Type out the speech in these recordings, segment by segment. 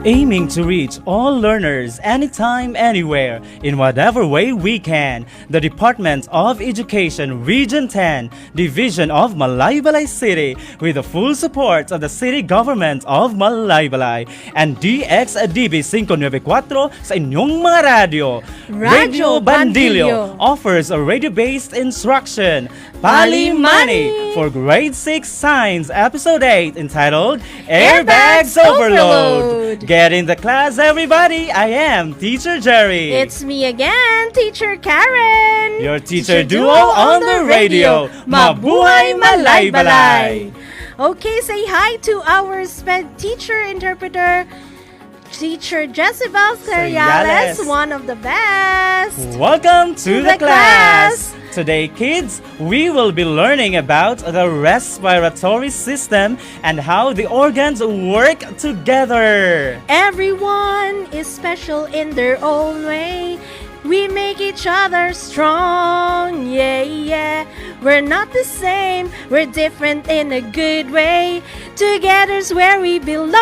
aiming to reach all learners anytime, anywhere, in whatever way we can. The Department of Education Region 10, Division of Malaybalay City, with the full support of the City Government of Malaybalay and DXDB 594 sa inyong mga radyo. Radio Bandilyo offers a radio-based instruction, Pali-Mani, for Grade 6 Science Episode 8 entitled Airbags Overload. Get in the class, everybody. I am Teacher Jerry. It's me again, Teacher Karen. Your teacher duo on the radio. Mabuhay Malaybalay. Okay, say hi to our teacher interpreter, Teacher Jezebel Seriales, one of the best. Welcome to the class. Today, kids, we will be learning about the respiratory system and how the organs work together. Everyone is special in their own way. We make each other strong, yeah, yeah. We're not the same, we're different in a good way. Together's where we belong.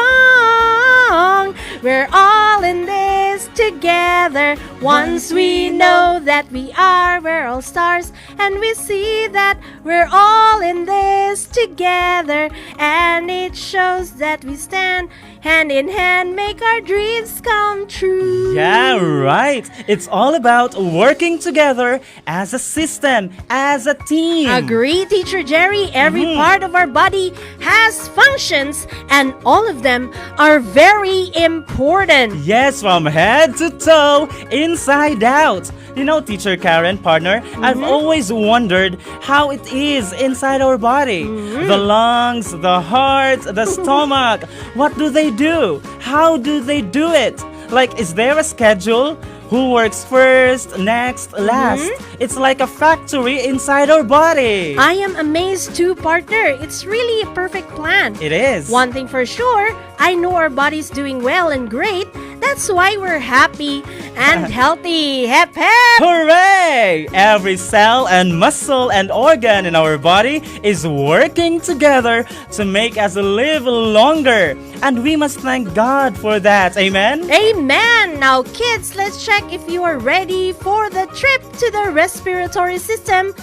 We're all in this together. Once we know that we're all stars, and we see that we're all in this together. And it shows that we stand hand in hand, make our dreams come true. Yeah, right. It's all about working together as a system, as a team. Agree, Teacher Jerry. Every part of our body has functions, and all of them are very important. Yes, from head to toe, inside out. You know, Teacher Karen, partner, I've always wondered how it is inside our body. The lungs, the heart, the stomach. What do they do? How do they do it? Like, is there a schedule? Who works first, next, last? It's like a factory inside our body. I am amazed too, partner. It's really a perfect plan. It is. One thing for sure, I know our body's doing well and great. That's why we're happy and healthy. Hep hep! Hooray! Every cell and muscle and organ in our body is working together to make us live longer. And we must thank God for that. Amen? Amen! Now, kids, let's check if you are ready for the trip to the respiratory system.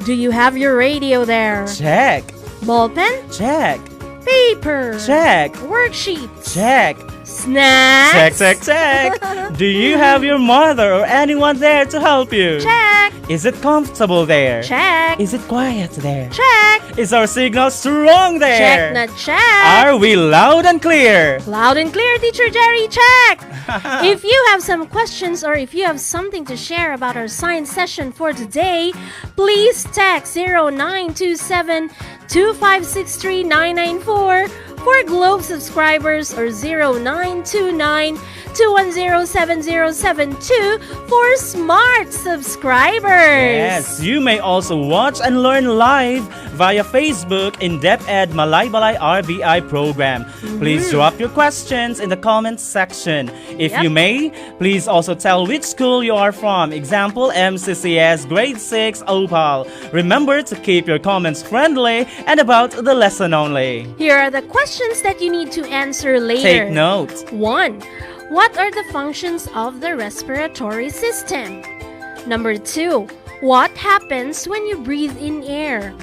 Do you have your radio there? Check. Ballpen? Check. Paper? Check. Worksheet? Check. Snacks? Check, check, check. Do you have your mother or anyone there to help you? Check. Is it comfortable there? Check. Is it quiet there? Check. Is our signal strong there? Check na check. Are we loud and clear? Loud and clear, Teacher Jerry, check. If you have some questions or if you have something to share about our science session for today, please text 0927 2563994 for Globe subscribers or 0929 2107072 for Smart subscribers. Yes, you may also watch and learn live via Facebook in DepEd Malaybalay RBI program. Please drop your questions in the comments section. If you may, please also tell which school you are from. Example, MCCS Grade 6 Opal. Remember to keep your comments friendly and about the lesson only. Here are the questions that you need to answer later. Take note. 1. What are the functions of the respiratory system? Number 2. What happens when you breathe in air?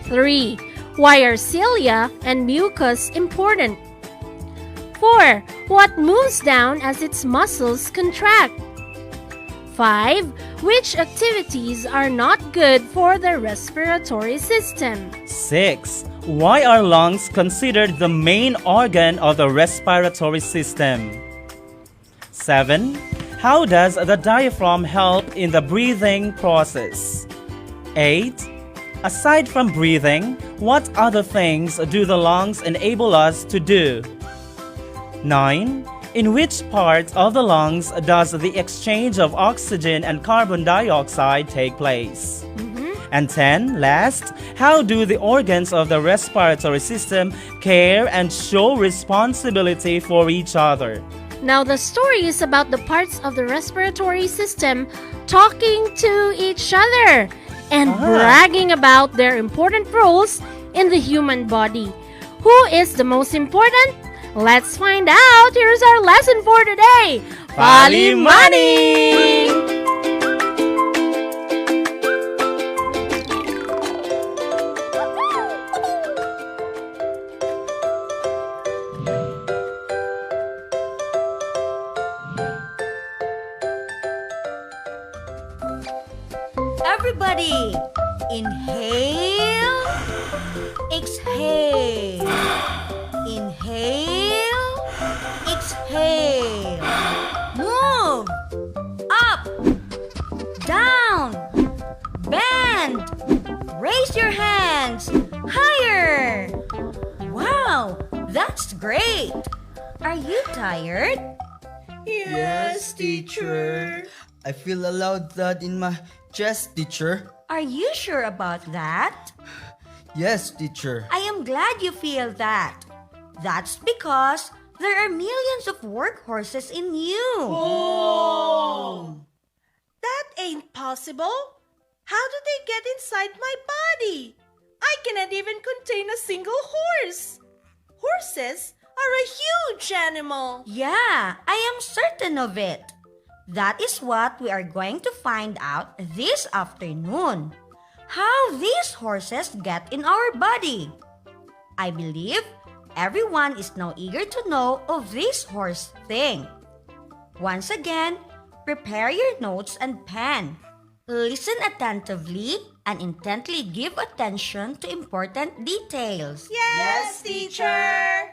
3. Why are cilia and mucus important? 4. What moves down as its muscles contract? 5. Which activities are not good for the respiratory system? 6. Why are lungs considered the main organ of the respiratory system? 7. How does the diaphragm help in the breathing process? 8. Aside from breathing, what other things do the lungs enable us to do? 9. In which part of the lungs does the exchange of oxygen and carbon dioxide take place? And 10, last, how do the organs of the respiratory system care and show responsibility for each other? Now, the story is about the parts of the respiratory system talking to each other and bragging about their important roles in the human body. Who is the most important? Let's find out. Here's our lesson for today. Palimani! Everybody, inhale, exhale, inhale, exhale. Move, up, down, bend, raise your hands, higher. Wow, that's great. Are you tired? Yes, teacher. I feel a loud thud in my chest, teacher. Are you sure about that? Yes, teacher. I am glad you feel that. That's because there are millions of workhorses in you. Oh! That ain't possible. How do they get inside my body? I cannot even contain a single horse. Horses are a huge animal. Yeah, I am certain of it. That is what we are going to find out this afternoon. How these horses get in our body. I believe everyone is now eager to know of this horse thing. Once again, prepare your notes and pen. Listen attentively and intently give attention to important details. Yes, teacher.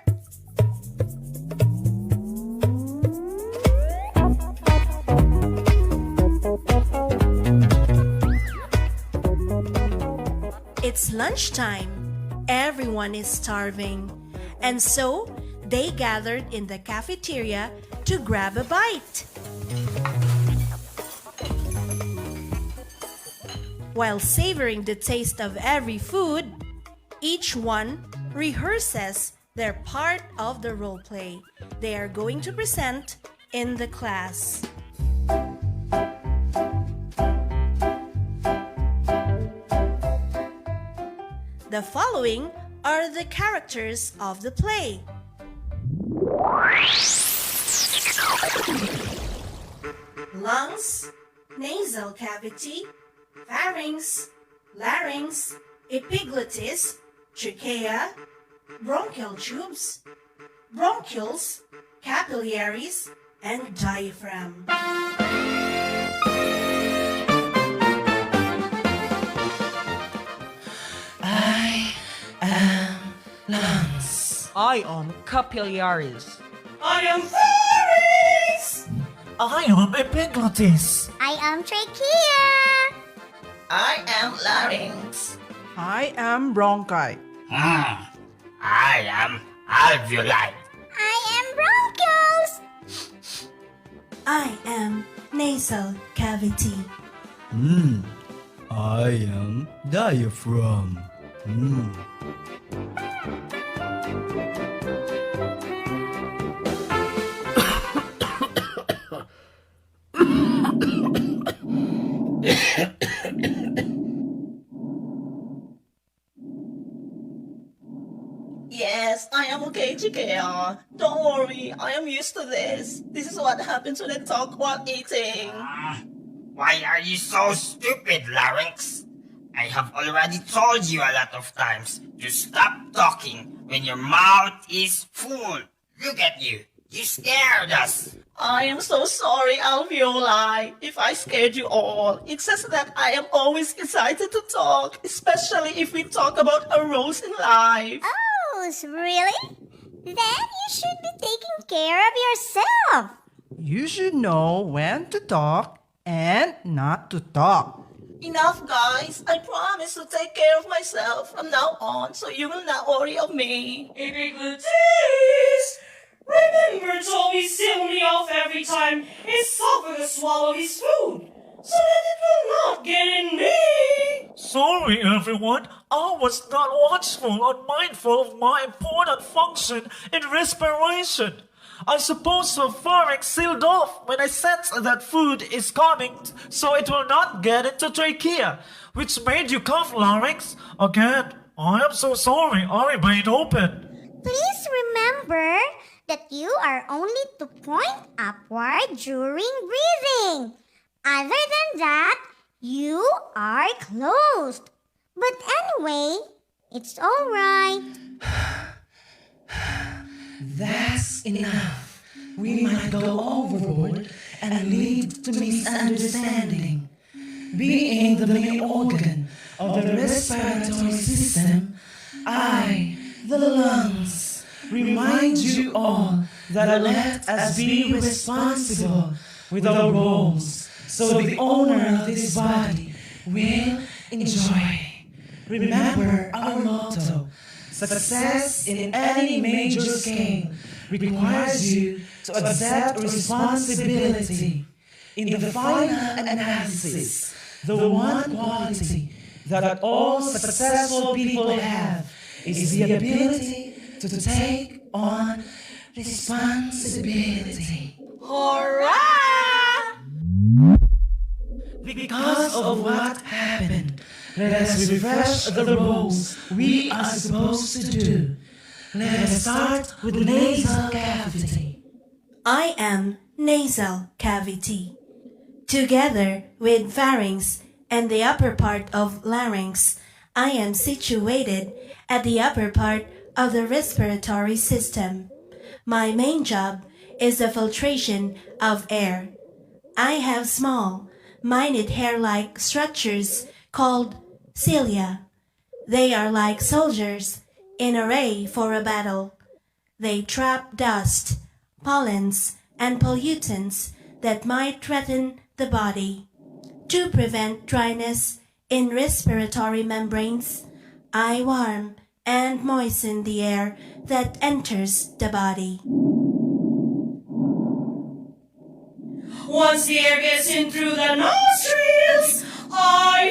It's lunchtime. Everyone is starving. And so, they gathered in the cafeteria to grab a bite. While savoring the taste of every food, each one rehearses their part of the role play they are going to present in the class. The following are the characters of the play. Lungs, nasal cavity, pharynx, larynx, epiglottis, trachea, bronchial tubes, bronchioles, capillaries, and diaphragm. I am capillaries. I am pharynx! I am epiglottis. I am trachea. I am larynx. I am bronchi. I am alveoli. I am bronchioles. I am nasal cavity. I am diaphragm. Yes, I am okay, Chikea. Don't worry, I am used to this. This is what happens when I talk while eating. Why are you so stupid, Larynx? I have already told you a lot of times to stop talking when your mouth is full. Look at you. You scared us. I am so sorry, alveoli, if I scared you all. It's just that I am always excited to talk, especially if we talk about our roles in life. Oh, really? Then you should be taking care of yourself. You should know when to talk and not to talk. Enough, guys. I promise to take care of myself from now on, so you will not worry of me. Epiglottis! Remember to always seal me off every time his esophagus swallow his food, so that it will not get in me. Sorry, everyone. I was not watchful or mindful of my important function in respiration. I suppose the pharynx sealed off when I sense that food is coming, so it will not get into trachea, which made you cough, Larynx. Again, I am so sorry. I remain open. Please remember that you are only to point upward during breathing. Other than that, you are closed. But anyway, it's all right. That's enough. We might go overboard and lead to misunderstanding. Being the main organ of the respiratory system, I, the lungs, remind you all that let us be responsible with our roles so the owner of this body will enjoy. Remember our motto: success in any major scale requires you to accept responsibility. In the final analysis, the one quality that all successful people have is the ability to take on responsibility. Hurrah! Because of what happened, let us refresh the roles we are supposed to do. Let us start with the nasal cavity. I am nasal cavity. Together with pharynx and the upper part of larynx, I am situated at the upper part of the respiratory system. My main job is the filtration of air. I have small, minute hair-like structures called cilia. They are like soldiers in array for a battle. They trap dust, pollens, and pollutants that might threaten the body. To prevent dryness in respiratory membranes, I warm and moisten the air that enters the body. Once the air gets in through the nostrils,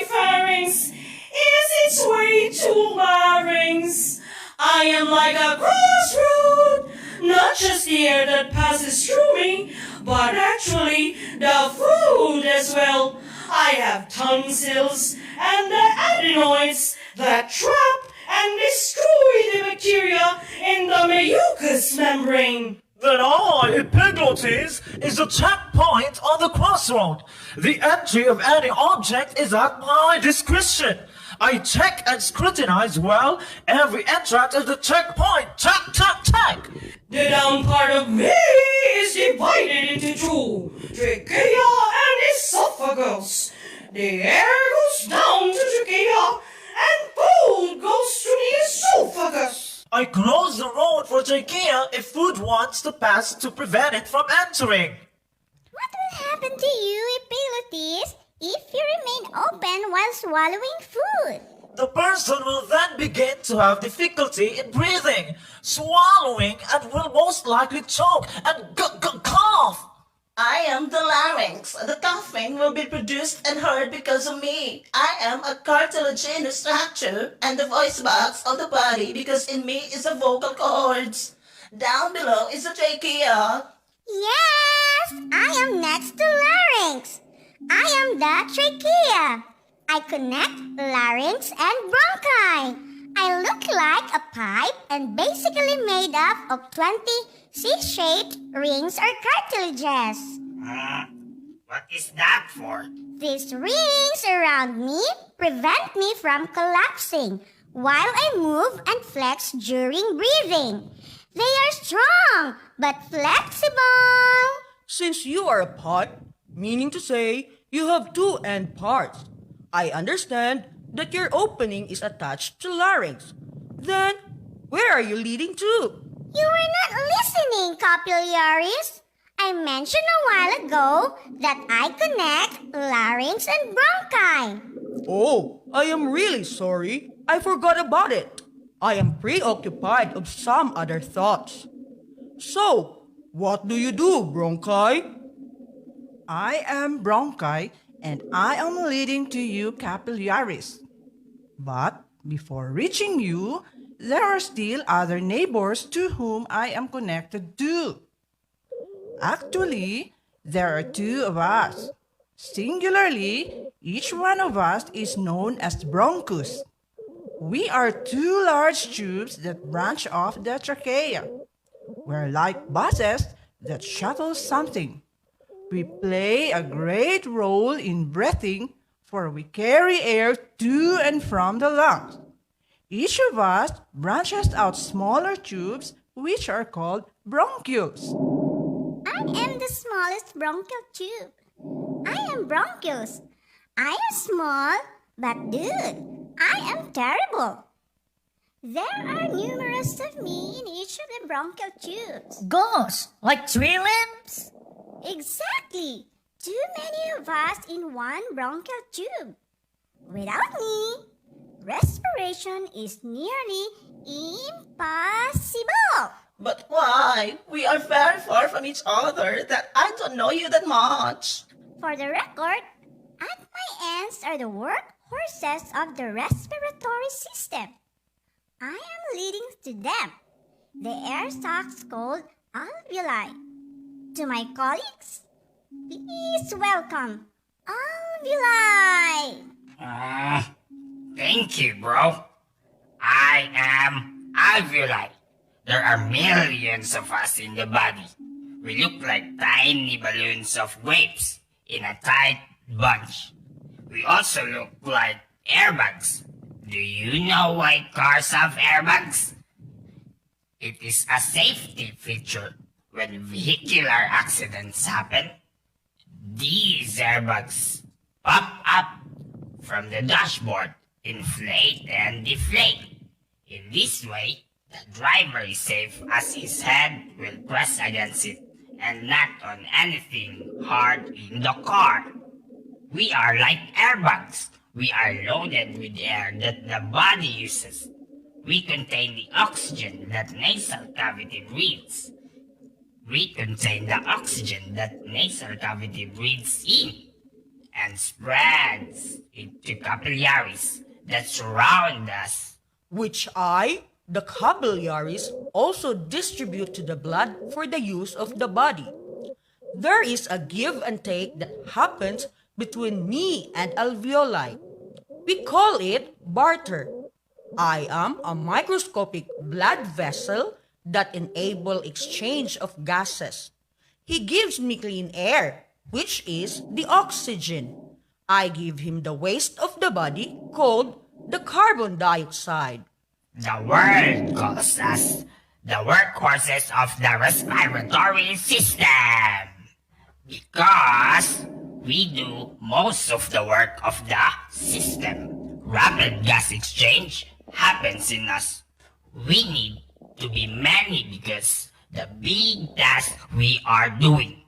pharynx is its way to larynx. I am like a crossroad, not just the air that passes through me, but actually the food as well. I have tonsils and the adenoids that trap and destroy the bacteria in the mucous membrane. Then I, epiglottis, is the checkpoint on the crossroad. The entry of any object is at my discretion. I check and scrutinize well every entrance of the checkpoint. Check, check, check. The down part of me is divided into two, trachea and esophagus. The air goes down to trachea and food goes to the esophagus. I close the road for trachea if food wants to pass to prevent it from entering. What will happen to you, epiglottis, if you remain open while swallowing food? The person will then begin to have difficulty in breathing, swallowing, and will most likely choke and cough. I am the larynx. The coughing will be produced and heard because of me. I am a cartilaginous structure and the voice box of the body because in me is the vocal cords. Down below is the trachea. Yes, I am next to larynx. I am the trachea. I connect larynx and bronchi. I look like a pipe and basically made up of 20 C-shaped rings or cartilages. What is that for? These rings around me prevent me from collapsing while I move and flex during breathing. They are strong but flexible. Since you are a pipe, meaning to say you have two end parts, I understand that your opening is attached to larynx. Then, where are you leading to? You were not listening, capillaries. I mentioned a while ago that I connect larynx and bronchi. Oh, I am really sorry. I forgot about it. I am preoccupied of some other thoughts. So, what do you do, bronchi? I am bronchi and I am leading to you capillaries. But before reaching you, there are still other neighbors to whom I am connected to. Actually, there are two of us. Singularly, each one of us is known as bronchus. We are two large tubes that branch off the trachea. We're like buses that shuttle something. We play a great role in breathing, for we carry air to and from the lungs. Each of us branches out smaller tubes, which are called bronchioles. I am the smallest bronchial tube. I am bronchus. I am small, but dude, I am terrible. There are numerous of me in each of the bronchial tubes. Gosh, like tree limbs? Exactly. Too many of us in one bronchial tube. Without me, respiration is nearly impossible. But why? We are very far from each other that I don't know you that much. For the record, at my ends are the workhorses of the respiratory system. I am leading to them, the air sacs called alveoli. To my colleagues, please welcome alveoli. Thank you, bro. I am alveoli. There are millions of us in the body. We look like tiny balloons of grapes in a tight bunch. We also look like airbags. Do you know why cars have airbags? It is a safety feature when vehicular accidents happen. These airbags pop up from the dashboard, inflate and deflate. In this way, the driver is safe as his head will press against it and not on anything hard in the car. We are like airbags. We are loaded with air that the body uses. We contain the oxygen that nasal cavity breathes. We contain the oxygen that nasal cavity breathes in and spreads into capillaries that surround us. Which the capillaries, also distribute to the blood for the use of the body. There is a give and take that happens between me and alveoli. We call it barter. I am a microscopic blood vessel that enable exchange of gases. He gives me clean air, which is the oxygen. I give him the waste of the body called the carbon dioxide. The world calls us the workhorses of the respiratory system because we do most of the work of the system. Rapid gas exchange happens in us. We need to be many because the big task we are doing.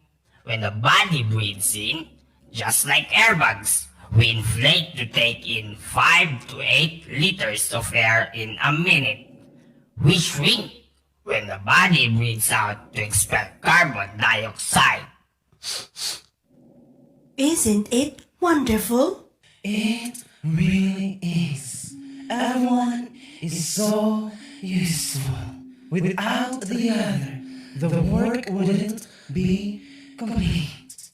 When the body breathes in, just like airbags, we inflate to take in 5 to 8 liters of air in a minute. We shrink when the body breathes out to expel carbon dioxide. Isn't it wonderful? It really is. Everyone is so useful. Without the other, the work wouldn't be complete.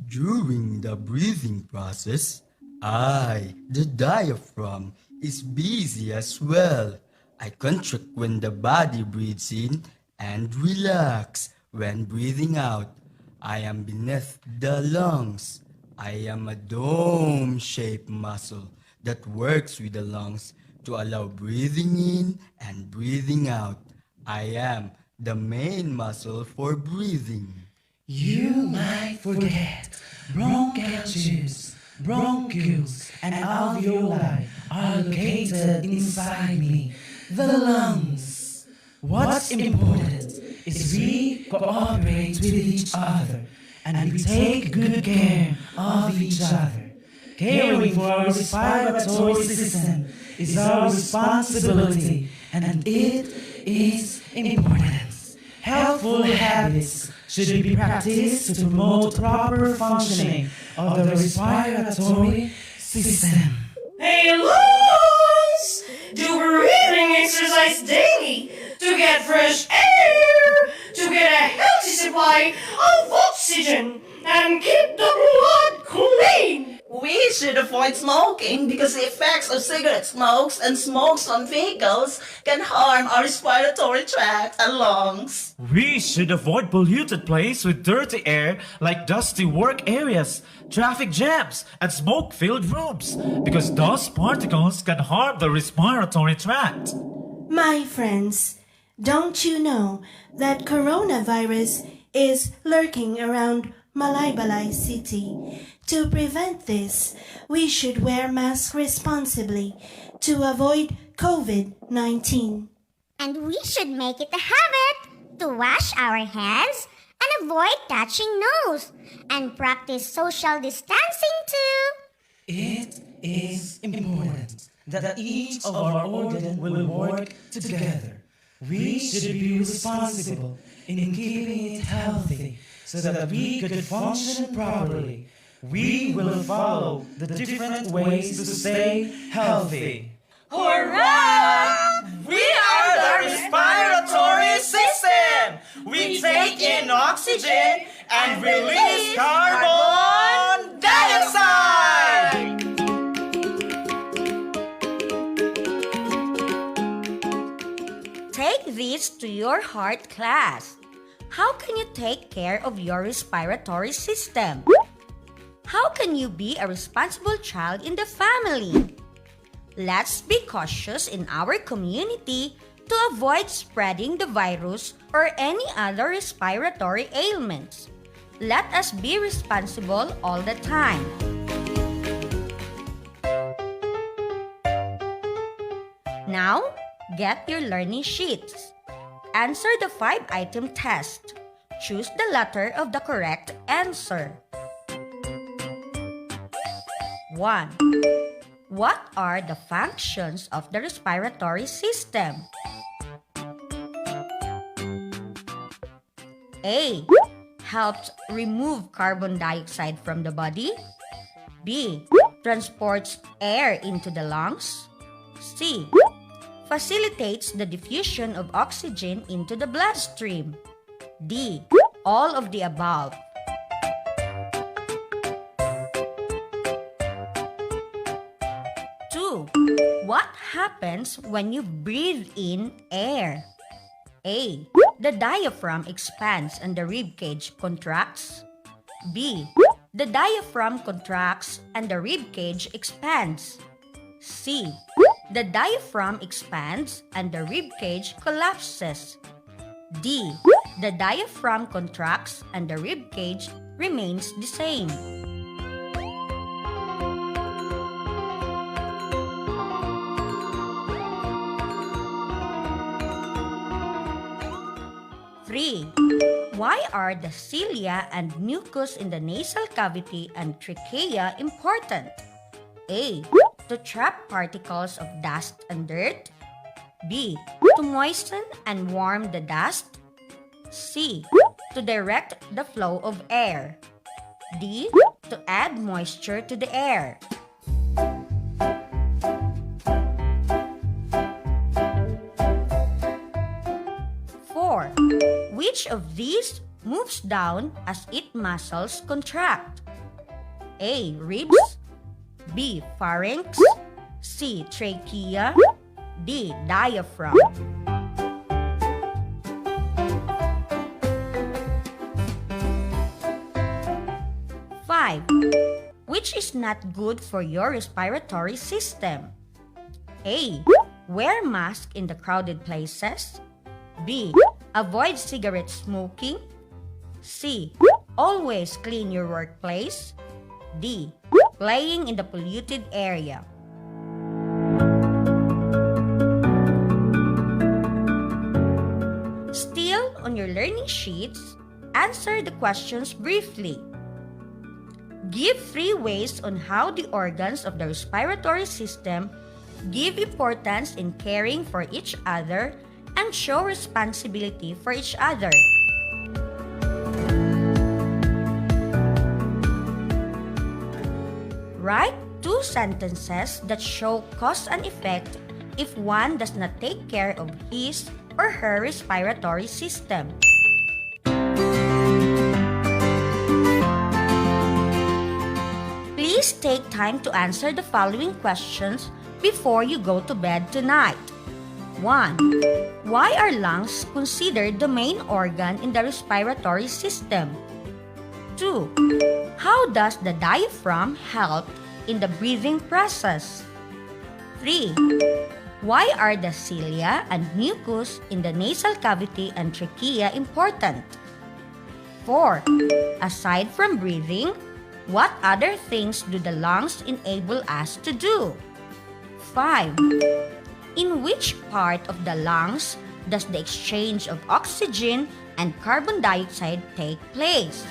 During the breathing process, the diaphragm, is busy as well. I contract when the body breathes in and relax when breathing out. I am beneath the lungs. I am a dome-shaped muscle that works with the lungs to allow breathing in and breathing out. I am the main muscle for breathing. You might forget bronchial tubes, bronchioles, and alveoli are located inside me, the lungs. What's important is we cooperate with each other and we take good care of each other. Caring for our respiratory system is our responsibility and it is important. Helpful habits should be practiced to promote proper functioning of the respiratory system. Hey, lungs! Do breathing exercise daily to get fresh air, to get a healthy supply of oxygen, and keep the blood clean. We should avoid smoking because the effects of cigarette smokes and smokes on vehicles can harm our respiratory tract and lungs. We should avoid polluted places with dirty air like dusty work areas, traffic jams, and smoke-filled rooms because dust particles can harm the respiratory tract. My friends, don't you know that coronavirus is lurking around Malaybalay City? To prevent this, we should wear masks responsibly to avoid COVID-19. And we should make it a habit to wash our hands and avoid touching nose and practice social distancing too. It is important that each of our organs will work together. We should be responsible in keeping it healthy so that we could function properly. We will follow the different ways to stay healthy. Hurrah! We are the respiratory system! We take in oxygen and release carbon dioxide! Take this to your heart class. How can you take care of your respiratory system? How can you be a responsible child in the family? Let's be cautious in our community to avoid spreading the virus or any other respiratory ailments. Let us be responsible all the time. Now, get your learning sheets. Answer the 5-item test. Choose the letter of the correct answer. 1. What are the functions of the respiratory system? A. Helps remove carbon dioxide from the body. B. Transports air into the lungs. C. Facilitates the diffusion of oxygen into the bloodstream. D. All of the above. What happens when you breathe in air? A. The diaphragm expands and the rib cage contracts. B. The diaphragm contracts and the rib cage expands. C. The diaphragm expands and the rib cage collapses. D. The diaphragm contracts and the rib cage remains the same. 3. Why are the cilia and mucus in the nasal cavity and trachea important? A. To trap particles of dust and dirt. B. To moisten and warm the dust. C. To direct the flow of air. D. To add moisture to the air. 4. Which of these moves down as its muscles contract? A. Ribs. B. Pharynx. C. Trachea. D. Diaphragm. 5. Which is not good for your respiratory system? A. Wear mask in the crowded places. B. Avoid cigarette smoking. C. Always clean your workplace. D. Playing in the polluted area. Still on your learning sheets, answer the questions briefly. Give 3 ways on how the organs of the respiratory system give importance in caring for each other and show responsibility for each other. Write 2 sentences that show cause and effect if one does not take care of his or her respiratory system. Please take time to answer the following questions before you go to bed tonight. 1. Why are lungs considered the main organ in the respiratory system? 2. How does the diaphragm help in the breathing process? 3. Why are the cilia and mucus in the nasal cavity and trachea important? 4. Aside from breathing, what other things do the lungs enable us to do? 5. In which part of the lungs does the exchange of oxygen and carbon dioxide take place?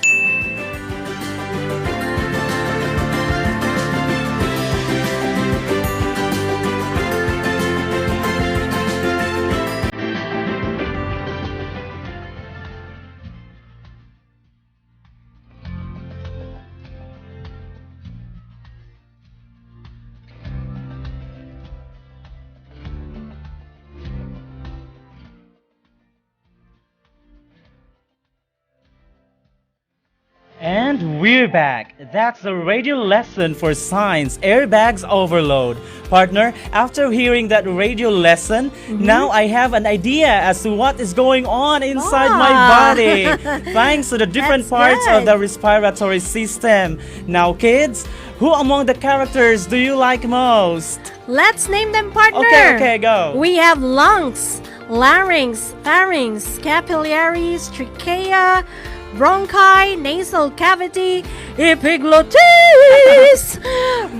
And we're back. That's the radio lesson for science, airbags overload. Partner, after hearing that radio lesson, now I have an idea as to what is going on inside my body. Thanks to the different parts of the respiratory system. Now kids, who among the characters do you like most? Let's name them, partner. Okay, go. We have lungs, larynx, pharynx, capillaries, trachea, bronchi, nasal cavity, epiglottis,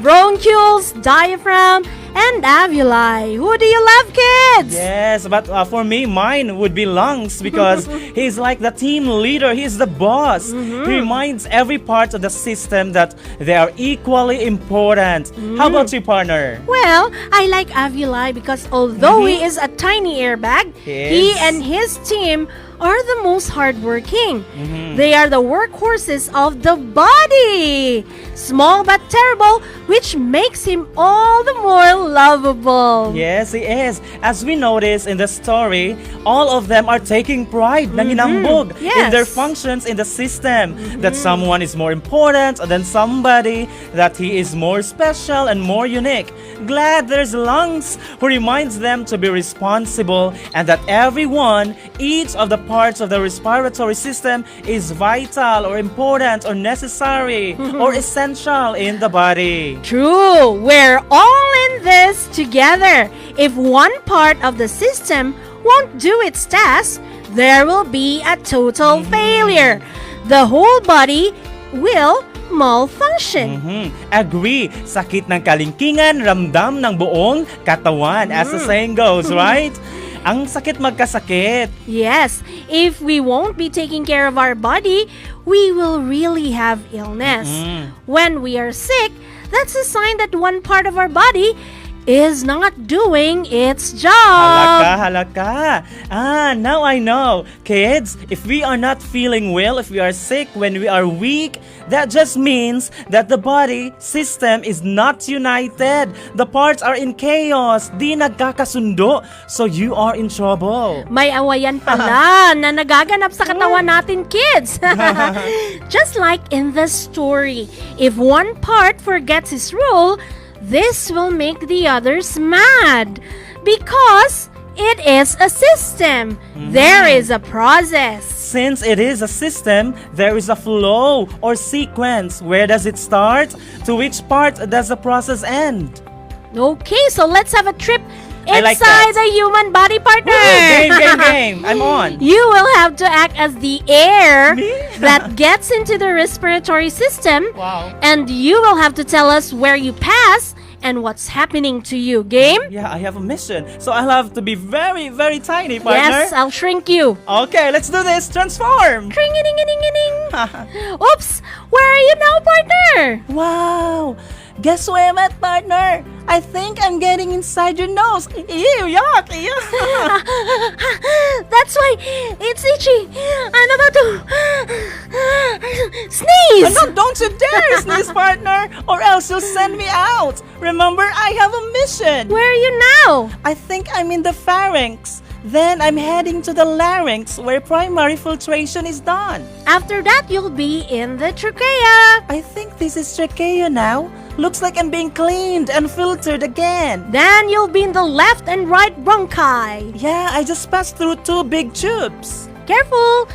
bronchioles, diaphragm, and alveoli. Who do you love, kids? Yes, but for me, mine would be lungs because he's like the team leader. He's the boss. He reminds every part of the system that they are equally important. How about you, partner? Well, I like alveoli because although he is a tiny airbag, he and his team are the most hardworking. They are the workhorses of the body. Small but terrible, which makes him all the more lovable. Yes, he is. As we notice in the story, all of them are taking pride nanginambog in their functions in the system. That someone is more important than somebody, that he is more special and more unique. Glad there's lungs who reminds them to be responsible and that everyone, each of the parts of the respiratory system is vital or important or necessary or essential in the body. True, we're all in this together. If one part of the system won't do its task, there will be a total failure. The whole body will malfunction. Agree. Sakit ng kalingkingan, ramdam ng buong katawan, as the saying goes, right? Ang sakit magkasakit. Yes, if we won't be taking care of our body, we will really have illness. When we are sick, that's a sign that one part of our body is not doing its job. Halaka. Now I know. Kids, if we are not feeling well, if we are sick, when we are weak, that just means that the body system is not united. The parts are in chaos. Di nagkakasundo. So you are in trouble. May awayan pala na nagaganap sa katawan natin, kids. Just like in the story, if one part forgets its role, this will make the others mad because it is a system. There is a process. Since it is a system, there is a flow or sequence. Where does it start? To which part does the process end? Okay, so let's have a trip like inside the human body, partner. Game. I'm on. You will have to act as the air that gets into the respiratory system. Wow. And you will have to tell us where you pass and what's happening to you. Game? Yeah, I have a mission. So I'll have to be very, very tiny, partner. Yes, I'll shrink you. Okay, let's do this. Transform. Oops, where are you now, partner? Wow. Guess where I'm at, partner? I think I'm getting inside your nose. Ew, yuck. That's why it's itchy. I'm about to sneeze. No, don't you dare sneeze, partner, or else you'll send me out. Remember, I have a mission. Where are you now? I think I'm in the pharynx. Then I'm heading to the larynx where primary filtration is done. After that, you'll be in the trachea. I think this is trachea now. Looks like I'm being cleaned and filtered again. Then you'll be in the left and right bronchi. Yeah, I just passed through 2 big tubes. Careful!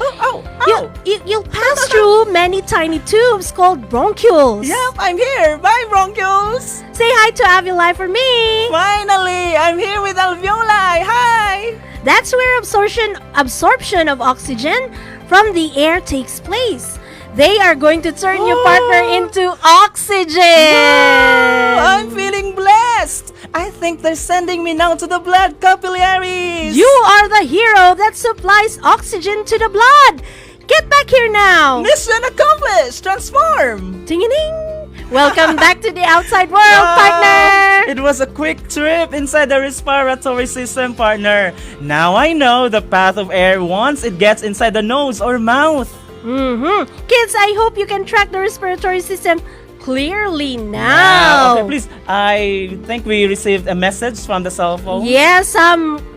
You'll pass through many tiny tubes called bronchioles. Yep, I'm here. Bye, bronchioles. Say hi to alveoli for me. Finally, I'm here with alveoli. Hi. That's where absorption of oxygen from the air takes place. They are going to turn your partner into oxygen. Wow, I'm feeling blessed. I think they're sending me now to the blood capillaries. You are the hero that supplies oxygen to the blood. Get back here now. Mission accomplished. Transform. Ding-a-ding. Welcome back to the outside world, partner. It was a quick trip inside the respiratory system, partner. Now I know the path of air once it gets inside the nose or mouth. Kids, I hope you can track the respiratory system clearly now. Okay, please. I think we received a message from the cell phone. Yes,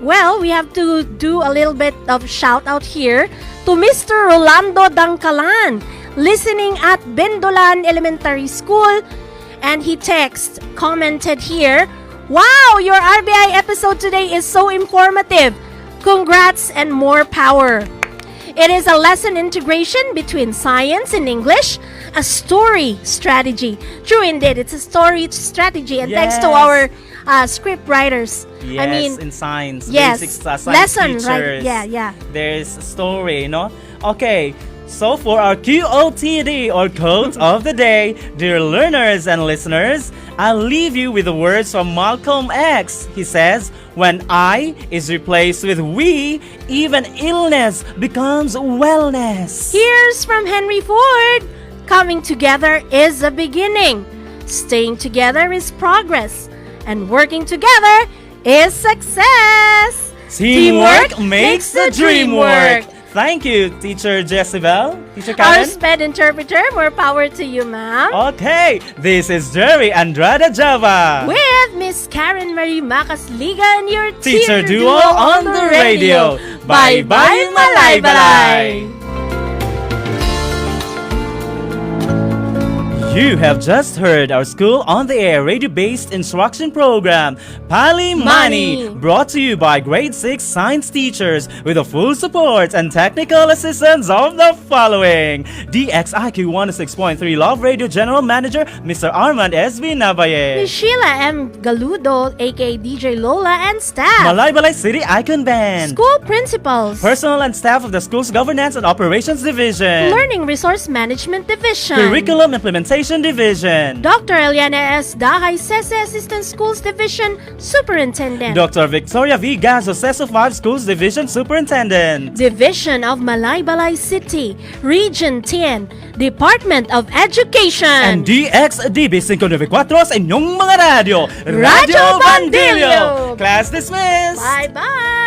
well, we have to do a little bit of shout out here to Mr. Rolando Dangkalan, listening at Bendolan Elementary School, and he commented here, "Wow, your RBI episode today is so informative. Congrats and more power. It is a lesson integration between science and English, a story strategy." True indeed, it's a story strategy, and thanks to our script writers. Yes, I mean, in science. yes, Basic science lesson, teachers. right? Yeah. There's a story, no? Okay. So for our QOTD or quote of the day, dear learners and listeners, I'll leave you with the words from Malcolm X. He says, "When I is replaced with we, even illness becomes wellness." Here's from Henry Ford. Coming together is a beginning. Staying together is progress. And working together is success. Teamwork makes the dream work. Thank you, Teacher Jezebel. Teacher Our Karen. SPED interpreter, more power to you, ma'am. Okay, this is Jerry Andrada Java. With Miss Karen Marie Macasliga and your Teacher Duo on the radio. Bye-bye, Malay-balay. You have just heard our School on the Air radio-based instruction program, Pali Mani, brought to you by grade 6 science teachers with the full support and technical assistance of the following: DXIQ 106.3 Love Radio General Manager, Mr. Armand S.V. Navaye. Miss Sheila M. Galudo, aka DJ Lola, and staff. Malay-balay City Icon Band. School principals. Personnel and staff of the school's Governance and Operations Division. Learning Resource Management Division. Curriculum Implementation Division. Dr. Eliana S. Dahay, SESE Assistant Schools Division Superintendent. Dr. Victoria V. Gazo, CESO 5 Schools Division Superintendent. Division of Malay-balay City, Region 10, Department of Education. And DXDB 594 sa inyong mga radyo. Radyo Bandilyo. Class dismissed. Bye-bye.